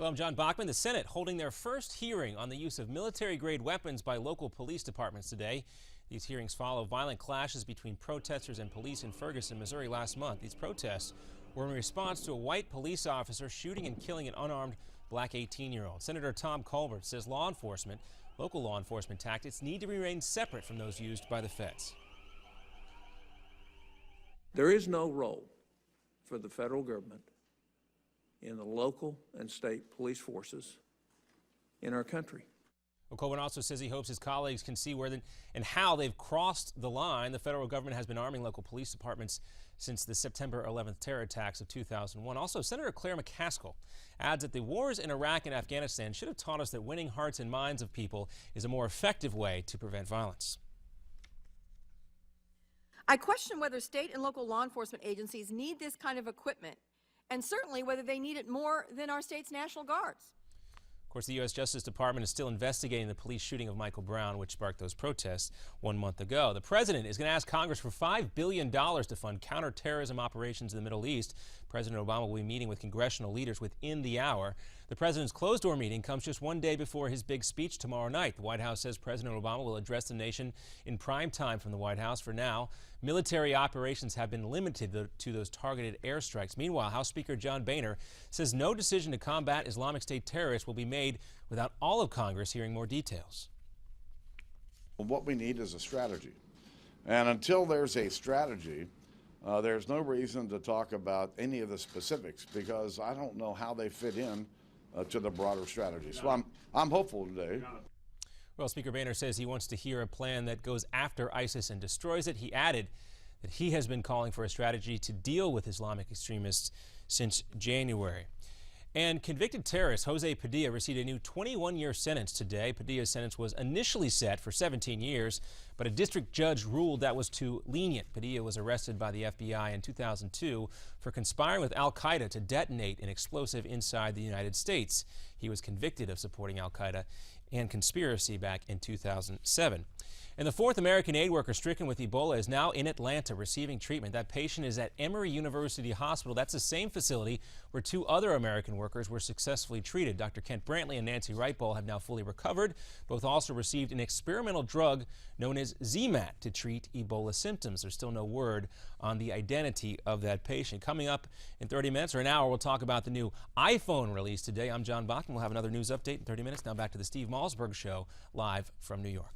Well, I'm John Bachman. The Senate holding their first hearing on the use of military-grade weapons by local police departments today. These hearings follow violent clashes between protesters and police in Ferguson, Missouri last month. These protests were in response to a white police officer shooting and killing an unarmed black 18-year-old. Senator Tom Colbert says local law enforcement tactics need to remain separate from those used by the feds. There is no role for the federal government in the local and state police forces in our country. Well, Colbert also says he hopes his colleagues can see where and how they've crossed the line. The federal government has been arming local police departments since the September 11th terror attacks of 2001. Also, Senator Claire McCaskill adds that the wars in Iraq and Afghanistan should have taught us that winning hearts and minds of people is a more effective way to prevent violence. I question whether state and local law enforcement agencies need this kind of equipment, and certainly whether they need it more than our state's National Guards. Of course, the U.S. Justice Department is still investigating the police shooting of Michael Brown, which sparked those protests 1 month ago. The president is going to ask Congress for $5 billion to fund counterterrorism operations in the Middle East. President Obama will be meeting with congressional leaders within the hour. The president's closed-door meeting comes just 1 day before his big speech tomorrow night. The White House says President Obama will address the nation in prime time from the White House. For now, military operations have been limited to those targeted airstrikes. Meanwhile, House Speaker John Boehner says no decision to combat Islamic State terrorists will be made without all of Congress hearing more details. What we need is a strategy. And until there's a strategy, there's no reason to talk about any of the specifics, because I don't know how they fit in to the broader strategy. So I'm hopeful today. Well, Speaker Boehner says he wants to hear a plan that goes after ISIS and destroys it. He added that he has been calling for a strategy to deal with Islamic extremists since January. And convicted terrorist Jose Padilla received a new 21-year sentence today. Padilla's sentence was initially set for 17 years, but a district judge ruled that was too lenient. Padilla was arrested by the FBI in 2002 for conspiring with al-Qaeda to detonate an explosive inside the United States. He was convicted of supporting al-Qaeda and conspiracy back in 2007. And the fourth American aid worker stricken with Ebola is now in Atlanta receiving treatment. That patient is at Emory University Hospital. That's the same facility where 2 other American workers were successfully treated. Dr. Kent Brantley and Nancy Wrightball have now fully recovered. Both also received an experimental drug known as ZMatt to treat Ebola symptoms. There's still no word on the identity of that patient. Coming up in 30 minutes or an hour, we'll talk about the new iPhone release today. I'm John Bachman. We'll have another news update in 30 minutes. Now back to the Steve Malzberg Show live from New York.